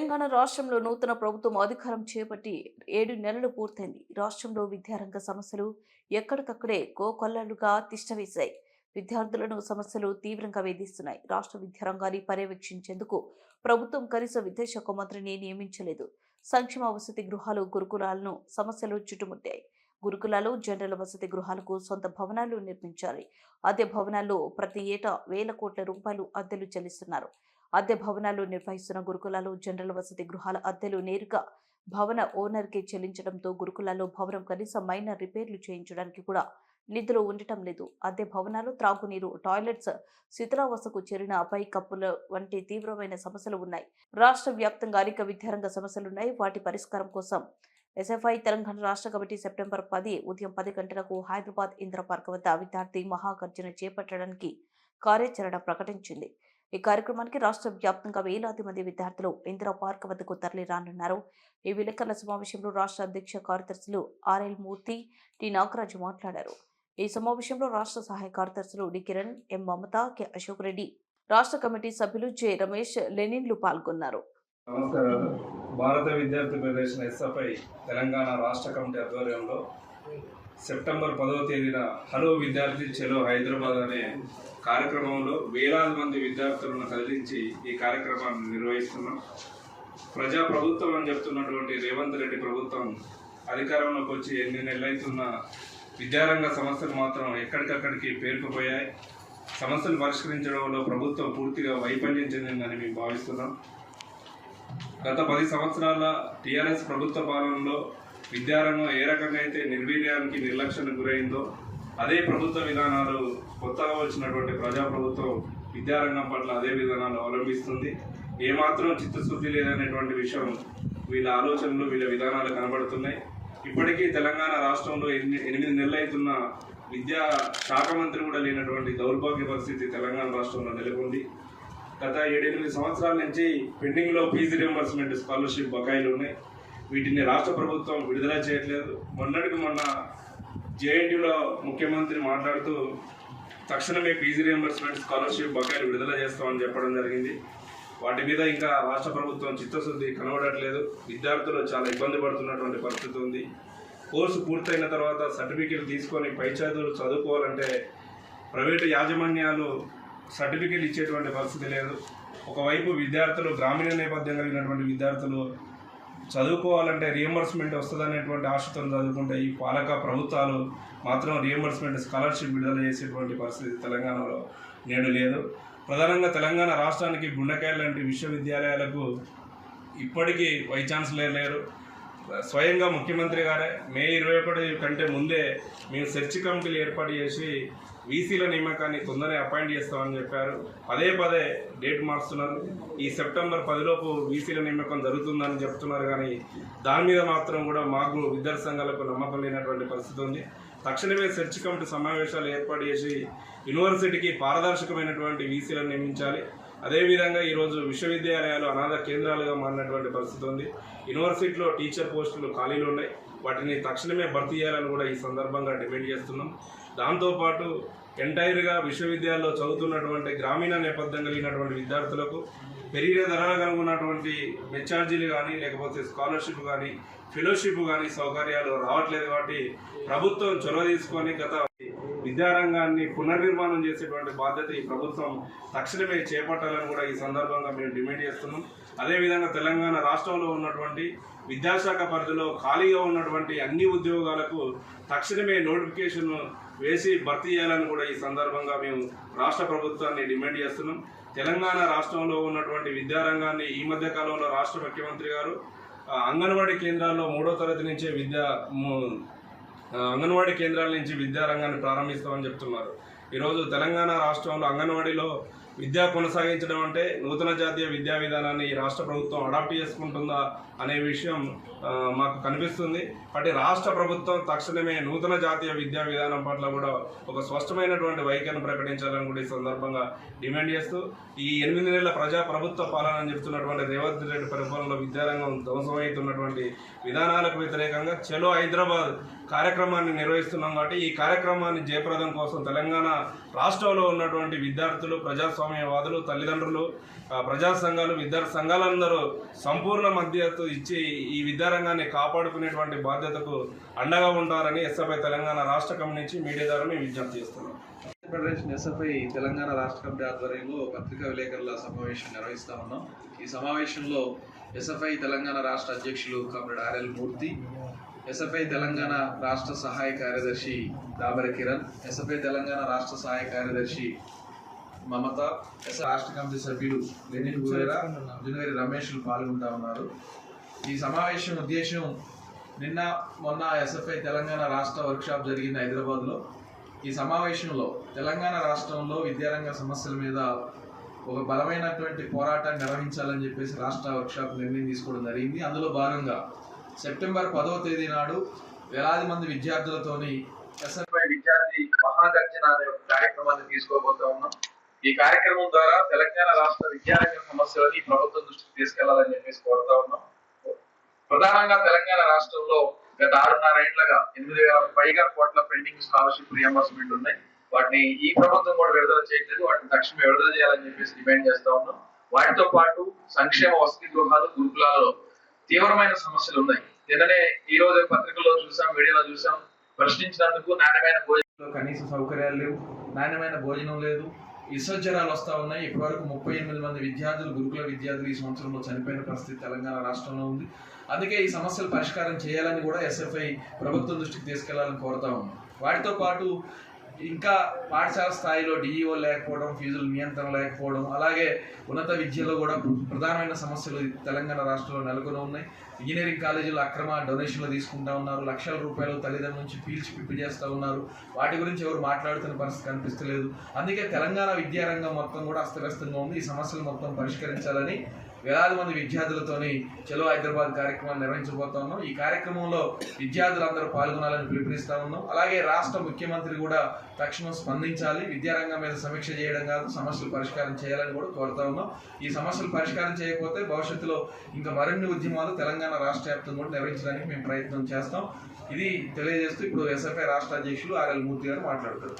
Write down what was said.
తెలంగాణ రాష్ట్రంలో నూతన ప్రభుత్వం అధికారం చేపట్టి 7 నెలలు పూర్తయింది. రాష్ట్రంలో విద్యారంగ సమస్యలు ఎక్కడికక్కడే కోకొల్లలుగా తిష్టవేశాయి. విద్యార్థులను సమస్యలు తీవ్రంగా వేధిస్తున్నాయి. రాష్ట్ర విద్యారంగాన్ని పర్యవేక్షించేందుకు ప్రభుత్వం కనీస విద్యాశాఖ మంత్రిని నియమించలేదు. సంక్షేమ వసతి గృహాలు, గురుకులాలను సమస్యలు చుట్టుముట్టాయి. గురుకులాలు, జనరల్ వసతి గృహాలకు సొంత భవనాలు నిర్మించాలి. అద్దె భవనాల్లో ప్రతి ఏటా వేల కోట్ల రూపాయలు అద్దెలు చెల్లిస్తున్నారు. అద్దె భవనాలు నిర్వహిస్తున్న గురుకులాలు, జనరల్ వసతి గృహాల అద్దెలు నేరుగా భవన ఓనర్కే చెల్లించడంతో గురుకులాల్లో భవనం కనీస మైనర్ రిపేర్లు చేయించడానికి కూడా నిధులు ఉండటం లేదు. అద్దె భవనాలు, త్రాగునీరు, టాయిలెట్స్ శిథిలావస్థకు చేరిన పై కప్పుల వంటి తీవ్రమైన సమస్యలు ఉన్నాయి. రాష్ట్ర వ్యాప్తంగా అనేక విద్యారంగ సమస్యలున్నాయి. వాటి పరిష్కారం కోసం ఎస్ఎఫ్ఐ తెలంగాణ రాష్ట్ర కమిటీ సెప్టెంబర్ 10 ఉదయం 10 గంటలకు హైదరాబాద్ ఇందిరా పార్క్ వద్ద విద్యార్థి మహాగర్జన చేపట్టడానికి కార్యాచరణ ప్రకటించింది. ఈ కార్యక్రమానికి రాష్ట్ర వ్యాప్తంగా వేలాది మంది విద్యార్థులు ఇందిరా పార్క్ వద్దకు తరలి రానున్నారు. ఈ విలేకరుల సమావేశంలో రాష్ట్ర అధ్యక్ష కార్యదర్శులు ఆర్ఎల్ మూర్తి, టి నాగరాజు మాట్లాడారు. ఈ సమావేశంలో రాష్ట్ర సహాయ కార్యదర్శులు డి కిరణ్, ఎం మమత, కె అశోక్ రెడ్డి, రాష్ట్ర కమిటీ సభ్యులు జె రమేష్, లెనిన్లు పాల్గొన్నారు. నమస్కారాలు. భారత విద్యార్థి ఫెడరేషన్ ఎస్ఎఫ్ఐ తెలంగాణ రాష్ట్ర కమిటీ ఆధ్వర్యంలో సెప్టెంబర్ 10వ తేదీన హలో విద్యార్థి చలో హైదరాబాద్ అనే కార్యక్రమంలో వేలాది మంది విద్యార్థులను కదిలించి ఈ కార్యక్రమాన్ని నిర్వహిస్తున్నాం. ప్రభుత్వం అని చెప్తున్నటువంటి రేవంత్ రెడ్డి ప్రభుత్వం అధికారంలోకి వచ్చి 8 నెలలైతున్న విద్యారంగ సమస్యలు మాత్రం ఎక్కడికక్కడికి పేరుకుపోయాయి. సమస్యలు పరిష్కరించడంలో ప్రభుత్వం పూర్తిగా వైఫల్యం చెందిందని మేము భావిస్తున్నాం. గత 10 సంవత్సరాల టీఆర్ఎస్ ప్రభుత్వ పాలనలో విద్యారంగం ఏ రకంగా అయితే నిర్వీర్యానికి, నిర్లక్ష్యానికి గురైందో అదే ప్రభుత్వ విధానాలు కొత్తగా వచ్చినటువంటి ప్రజాప్రభుత్వం విద్యారంగం పట్ల అదే విధానాలు అవలంబిస్తుంది. ఏమాత్రం చిత్తశుద్ధి లేదనేటువంటి విషయం వీళ్ళ ఆలోచనలు, వీళ్ళ విధానాలు కనబడుతున్నాయి. ఇప్పటికీ తెలంగాణ రాష్ట్రంలో 8 నెలలు అవుతున్న విద్యా శాఖ మంత్రి కూడా లేనటువంటి దౌర్భాగ్య పరిస్థితి తెలంగాణ రాష్ట్రంలో నెలకొంది. గత 7-8 సంవత్సరాల నుంచి పెండింగ్లో ఫీజు రియంబర్స్మెంట్, స్కాలర్షిప్ బకాయిలు ఉన్నాయి. వీటిని రాష్ట్ర ప్రభుత్వం విడుదల చేయట్లేదు. మొన్నటికి మొన్న జేఎన్టీలో ముఖ్యమంత్రి మాట్లాడుతూ తక్షణమే ఫీజు రియంబర్స్మెంట్, స్కాలర్షిప్ బకాయిలు విడుదల చేస్తామని చెప్పడం జరిగింది. వాటి మీద ఇంకా రాష్ట్ర ప్రభుత్వం చిత్తశుద్ధి కనబడట్లేదు. విద్యార్థులు చాలా ఇబ్బంది పడుతున్నటువంటి పరిస్థితి ఉంది. కోర్సు పూర్తయిన తర్వాత సర్టిఫికేట్ తీసుకొని పై చదువులు చదువుకోవాలంటే ప్రైవేటు యాజమాన్యాలు సర్టిఫికేట్ ఇచ్చేటువంటి పరిస్థితి లేదు. ఒకవైపు విద్యార్థులు, గ్రామీణ నేపథ్యం కలిగినటువంటి విద్యార్థులు చదువుకోవాలంటే రియంబర్స్మెంట్ వస్తుందనేటువంటి ఆశతో చదువుకుంటే ఈ పాలక ప్రభుత్వాలు మాత్రం రియంబర్స్మెంట్, స్కాలర్షిప్ విడుదల చేసేటువంటి పరిస్థితి తెలంగాణలో నేడు లేదు. ప్రధానంగా తెలంగాణ రాష్ట్రానికి గుండెకాయ లాంటి విశ్వవిద్యాలయాలకు ఇప్పటికీ వైస్ ఛాన్సలర్ లేరు. స్వయంగా ముఖ్యమంత్రి గారే మే 21 కంటే ముందే మేము సెర్చ్ కమిటీలు ఏర్పాటు చేసి వీసీల నియామకాన్ని తొందరగా అపాయింట్ చేస్తామని చెప్పారు. పదే డేట్ మార్చుతున్నారు. ఈ సెప్టెంబర్ 10లోపు వీసీల నియామకం జరుగుతుందని చెప్తున్నారు. కానీ దాని మీద మాత్రం కూడా మాకు విద్యార్థి సంఘాలకు నమ్మకం లేనటువంటి పరిస్థితి ఉంది. తక్షణమే సెర్చ్ కమిటీ సమావేశాలు ఏర్పాటు చేసి యూనివర్సిటీకి పారదర్శకమైనటువంటి వీసీలను నియమించాలి. అదేవిధంగా ఈరోజు విశ్వవిద్యాలయాలు అనాథ కేంద్రాలుగా మారినటువంటి పరిస్థితి ఉంది. యూనివర్సిటీలో టీచర్ పోస్టులు ఖాళీలు ఉన్నాయి. వాటిని తక్షణమే భర్తీ చేయాలని కూడా ఈ సందర్భంగా డిమాండ్ చేస్తున్నాం. దాంతోపాటు ఎంటైర్గా విశ్వవిద్యాలయంలో చదువుతున్నటువంటి గ్రామీణ నేపథ్యం కలిగినటువంటి విద్యార్థులకు పెరిగిన ధరలకు అనుకున్నటువంటి మెచ్చార్జీలు కానీ, లేకపోతే స్కాలర్షిప్ కానీ, ఫెలోషిప్ కానీ సౌకర్యాలు రావట్లేదు. కాబట్టి ప్రభుత్వం చొరవ తీసుకొని గత విద్యారంగాన్ని పునర్నిర్మాణం చేసేటువంటి బాధ్యత ఈ ప్రభుత్వం తక్షణమే చేపట్టాలని కూడా ఈ సందర్భంగా మేము డిమాండ్ చేస్తున్నాం. అదేవిధంగా తెలంగాణ రాష్ట్రంలో ఉన్నటువంటి విద్యాశాఖ పరిధిలో ఖాళీగా ఉన్నటువంటి అన్ని ఉద్యోగాలకు తక్షణమే నోటిఫికేషన్ వేసి భర్తీ చేయాలని కూడా ఈ సందర్భంగా మేము రాష్ట్ర ప్రభుత్వాన్ని డిమాండ్ చేస్తున్నాం. తెలంగాణ రాష్ట్రంలో ఉన్నటువంటి విద్యారంగాన్ని ఈ మధ్య కాలంలో రాష్ట్ర ముఖ్యమంత్రి గారు అంగన్వాడీ కేంద్రాల్లో 3వ తరగతి నుంచే అంగన్వాడీ కేంద్రాల నుంచి విద్యారంగాన్ని ప్రారంభిస్తామని చెప్తున్నారు. ఈరోజు తెలంగాణ రాష్ట్రంలో అంగన్వాడీలో విద్య కొనసాగించడం అంటే నూతన జాతీయ విద్యా విధానాన్ని ఈ రాష్ట్ర ప్రభుత్వం అడాప్ట్ చేసుకుంటుందా అనే విషయం మాకు కనిపిస్తుంది. కాబట్టి రాష్ట్ర ప్రభుత్వం తక్షణమే నూతన జాతీయ విద్యా విధానం పట్ల కూడా ఒక స్పష్టమైనటువంటి వైఖరిని ప్రకటించాలని కూడా ఈ సందర్భంగా డిమాండ్ చేస్తూ ఈ 8 నెలల ప్రభుత్వ పాలన అని చెప్తున్నటువంటి రేవంత్ రెడ్డి పరిపాలనలో విద్యారంగం ధ్వంసమవుతున్నటువంటి విధానాలకు వ్యతిరేకంగా చలో హైదరాబాద్ కార్యక్రమాన్ని నిర్వహిస్తున్నాం. కాబట్టి ఈ కార్యక్రమాన్ని జయప్రదం కోసం తెలంగాణ రాష్ట్రంలో ఉన్నటువంటి విద్యార్థులు, ప్రజాస్వామ్య ప్రజాస్వామ్యవాదులు, తల్లిదండ్రులు, ప్రజా సంఘాలు, విద్యార్థి సంఘాలందరూ సంపూర్ణ మద్దతు ఇచ్చి ఈ విద్యారంగాన్ని కాపాడుకునేటువంటి బాధ్యతకు అండగా ఉంటారని ఎస్ఎఫ్ఐ తెలంగాణ రాష్ట్ర కమిటీ నుంచి మీడియా ద్వారా మేము విజ్ఞప్తి చేస్తున్నాం. ఫెడరేషన్ ఎస్ఎఫ్ఐ తెలంగాణ రాష్ట్ర కమిటీ ఆధ్వర్యంలో పత్రికా విలేకరుల సమావేశం నిర్వహిస్తా ఉన్నాం. ఈ సమావేశంలో ఎస్ఎఫ్ఐ తెలంగాణ రాష్ట్ర అధ్యక్షులు కామ్రేడ్ ఆర్ఎల్ మూర్తి, ఎస్ఎఫ్ఐ తెలంగాణ రాష్ట్ర సహాయ కార్యదర్శి దాబర కిరణ్, ఎస్ఎఫ్ఐ తెలంగాణ రాష్ట్ర సహాయ కార్యదర్శి మమత, రాష్ట్ర కమిటీ సభ్యులు లెనిన్ గురేరా, జునగరి రమేష్లు పాల్గొంటా ఉన్నారు. ఈ సమావేశం ఉద్దేశం మొన్న ఎస్ఎఫ్ఐ తెలంగాణ రాష్ట్ర వర్క్షాప్ జరిగింది హైదరాబాద్లో. ఈ సమావేశంలో తెలంగాణ రాష్ట్రంలో విద్యారంగ సమస్యల మీద ఒక బలమైనటువంటి పోరాటాన్ని నిర్వహించాలని చెప్పేసి రాష్ట్ర వర్క్షాప్ నిర్ణయం తీసుకోవడం జరిగింది. అందులో భాగంగా సెప్టెంబర్ 10వ తేదీ నాడు వేలాది మంది విద్యార్థులతోని ఎస్ఎఫ్ఐ విద్యార్థి మహాగర్జన అనే ఒక కార్యక్రమాన్ని తీసుకోబోతా ఉన్నాం. ఈ కార్యక్రమం ద్వారా తెలంగాణ రాష్ట్ర విద్యారంగ సమస్యలని ప్రభుత్వం దృష్టికి తీసుకెళ్లాలని చెప్పేసి కోరుతా ఉన్నాం. ప్రధానంగా తెలంగాణ రాష్ట్రంలో గత 6.5 ఏళ్లుగా 8,000 పైగా కోట్ల పెండింగ్ స్కాలర్షిప్ రియంబర్స్మెంట్ ఉన్నాయి. వాటిని ఈ ప్రభుత్వం కూడా విడుదల చేయట్లేదు. వాటిని తక్షణమే విడుదల చేయాలని చెప్పేసి డిమాండ్ చేస్తా ఉన్నాం. వాటితో పాటు సంక్షేమ వసతి గృహాలు, గురుకులాలలో తీవ్రమైన సమస్యలు ఉన్నాయి. నిన్ననే ఈ రోజు పత్రికల్లో చూసాం, మీడియాలో చూసాం. ప్రశ్నించినందుకు నాణ్యమైన భోజనంలో కనీస సౌకర్యాలు లేవు, నాణ్యమైన భోజనం లేదు, విసర్జనాలు వస్తూ ఉన్నాయి. ఇప్పటివరకు 38 మంది విద్యార్థులు, గురుకుల విద్యార్థులు ఈ సంవత్సరంలో చనిపోయిన పరిస్థితి తెలంగాణ రాష్ట్రంలో ఉంది. అందుకే ఈ సమస్యలు పరిష్కారం చేయాలని కూడా ఎస్ఎఫ్ఐ ప్రభుత్వం దృష్టికి తీసుకెళ్లాలని కోరుతా ఉన్నాం. వాటితో పాటు ఇంకా పాఠశాల స్థాయిలో డిఈఓ లేకపోవడం, ఫీజుల నియంత్రణ లేకపోవడం, అలాగే ఉన్నత విద్యలో కూడా ప్రధానమైన సమస్యలు తెలంగాణ రాష్ట్రంలో నెలకొని ఉన్నాయి. ఇంజనీరింగ్ కాలేజీలు అక్రమ డొనేషన్లు తీసుకుంటా ఉన్నారు, లక్షల రూపాయలు తల్లిదండ్రుల నుంచి పీల్చి పిప్పి చేస్తూ ఉన్నారు. వాటి గురించి ఎవరు మాట్లాడుతున్న పరిస్థితి కనిపిస్తలేదు. అందుకే తెలంగాణ విద్యారంగం మొత్తం కూడా అస్తవ్యస్తంగా ఉంది. ఈ సమస్యలు మొత్తం పరిష్కరించాలని వేలాది మంది విద్యార్థులతోని చలో హైదరాబాద్ కార్యక్రమాన్ని నిర్వహించబోతా ఉన్నాం. ఈ కార్యక్రమంలో విద్యార్థులందరూ పాల్గొనాలని పిలుపునిస్తా ఉన్నాం. అలాగే రాష్ట్ర ముఖ్యమంత్రి కూడా తక్షణం స్పందించాలి. విద్యారంగం మీద సమీక్ష చేయడం కాదు, సమస్యలు పరిష్కారం చేయాలని కూడా కోరుతా ఉన్నాం. ఈ సమస్యలు పరిష్కారం చేయకపోతే భవిష్యత్తులో ఇంకా మరిన్ని ఉద్యమాలు తెలంగాణ రాష్ట్ర వ్యాప్తంగా కూడా నిర్వహించడానికి మేము ప్రయత్నం చేస్తాం. ఇది తెలియజేస్తూ ఇప్పుడు ఎస్ఎఫ్ఐ రాష్ట్ర అధ్యక్షులు ఆర్ఎల్ మూర్తి గారు మాట్లాడతారు.